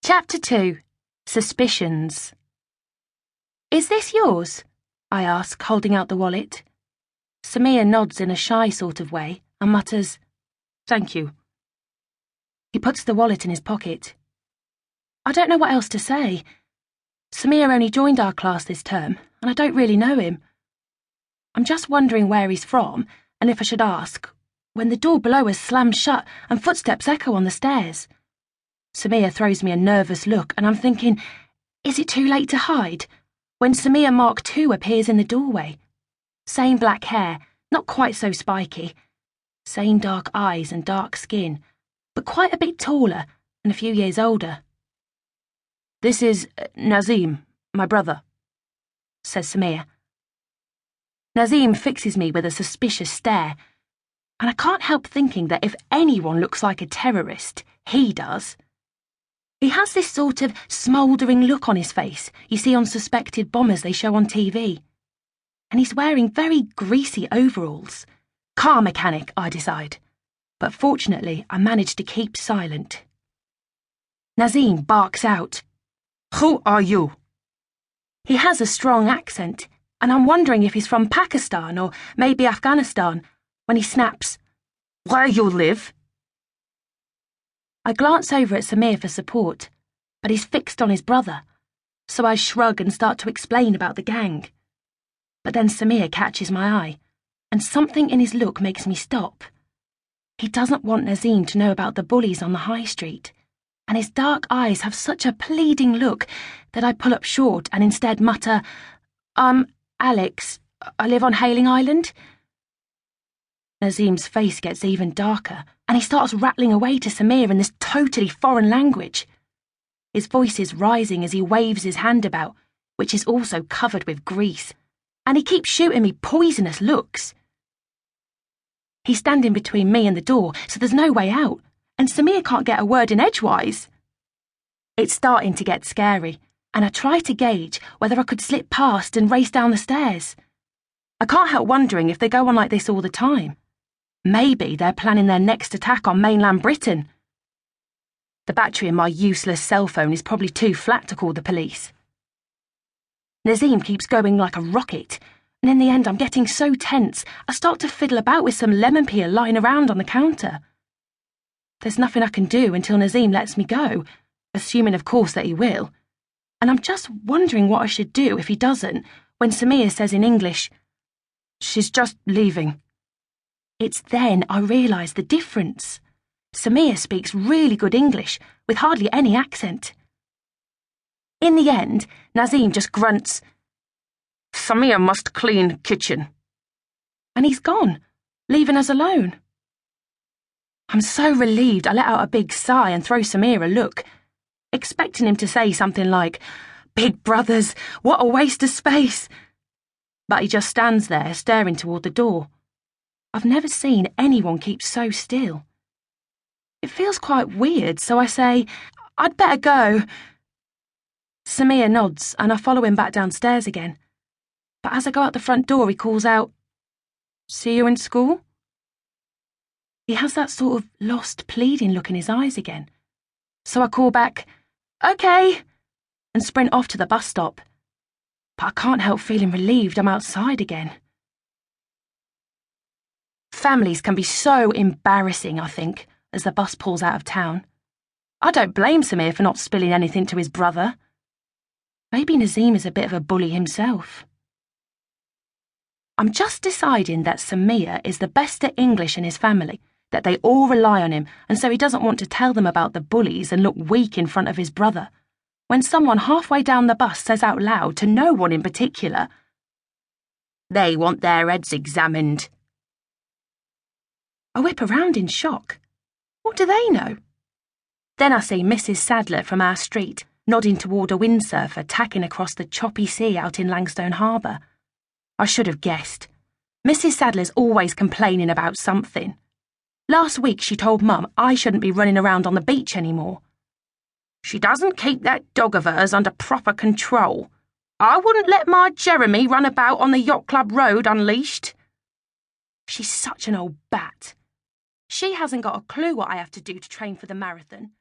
Chapter 2. Suspicions. "Is this yours?" I ask, holding out the wallet. Samir nods in a shy sort of way and mutters, "Thank you." He puts the wallet in his pocket. I don't know what else to say. Samir only joined our class this term, and I don't really know him. I'm just wondering where he's from, and if I should ask, when the door below us slams shut and footsteps echo on the stairs. Samir throws me a nervous look, and I'm thinking, is it too late to hide? When Samir Mark II appears in the doorway. Same black hair, not quite so spiky. Same dark eyes and dark skin, but quite a bit taller and a few years older. "This is Nazim, my brother," says Samir. Nazim fixes me with a suspicious stare, and I can't help thinking that if anyone looks like a terrorist, he does. He has this sort of smouldering look on his face you see on suspected bombers they show on TV. And he's wearing very greasy overalls. Car mechanic, I decide. But fortunately, I managed to keep silent. Nazim barks out, "Who are you?" He has a strong accent, and I'm wondering if he's from Pakistan or maybe Afghanistan, when he snaps, "Where you live?" I glance over at Samir for support, but he's fixed on his brother, so I shrug and start to explain about the gang. But then Samir catches my eye, and something in his look makes me stop. He doesn't want Nazim to know about the bullies on the high street, and his dark eyes have such a pleading look that I pull up short and instead mutter, Alex, I live on Hailing Island." Nazim's face gets even darker, and he starts rattling away to Samir in this totally foreign language. His voice is rising as he waves his hand about, which is also covered with grease, and he keeps shooting me poisonous looks. He's standing between me and the door, so there's no way out, and Samir can't get a word in edgewise. It's starting to get scary, and I try to gauge whether I could slip past and race down the stairs. I can't help wondering if they go on like this all the time. Maybe they're planning their next attack on mainland Britain. The battery in my useless cell phone is probably too flat to call the police. Nazim keeps going like a rocket, and in the end I'm getting so tense I start to fiddle about with some lemon peel lying around on the counter. There's nothing I can do until Nazim lets me go, assuming of course that he will, and I'm just wondering what I should do if he doesn't, when Samir says in English, "She's just leaving." It's then I realise the difference. Samir speaks really good English, with hardly any accent. In the end, Nazim just grunts, "Samir must clean kitchen." And he's gone, leaving us alone. I'm so relieved I let out a big sigh and throw Samir a look, expecting him to say something like, "Big brothers, what a waste of space." But he just stands there staring toward the door. I've never seen anyone keep so still. It feels quite weird, so I say, "I'd better go." Samir nods, and I follow him back downstairs again. But as I go out the front door, he calls out, "See you in school?" He has that sort of lost, pleading look in his eyes again. So I call back, "Okay," and sprint off to the bus stop. But I can't help feeling relieved I'm outside again. Families can be so embarrassing, I think, as the bus pulls out of town. I don't blame Samir for not spilling anything to his brother. Maybe Nazim is a bit of a bully himself. I'm just deciding that Samir is the best at English in his family, that they all rely on him, and so he doesn't want to tell them about the bullies and look weak in front of his brother, when someone halfway down the bus says out loud to no one in particular, "They want their heads examined." I whip around in shock. What do they know? Then I see Mrs. Sadler from our street, nodding toward a windsurfer tacking across the choppy sea out in Langstone Harbour. I should have guessed. Mrs. Sadler's always complaining about something. Last week she told Mum I shouldn't be running around on the beach anymore. "She doesn't keep that dog of hers under proper control. I wouldn't let my Jeremy run about on the Yacht Club Road unleashed." She's such an old bat. She hasn't got a clue what I have to do to train for the marathon.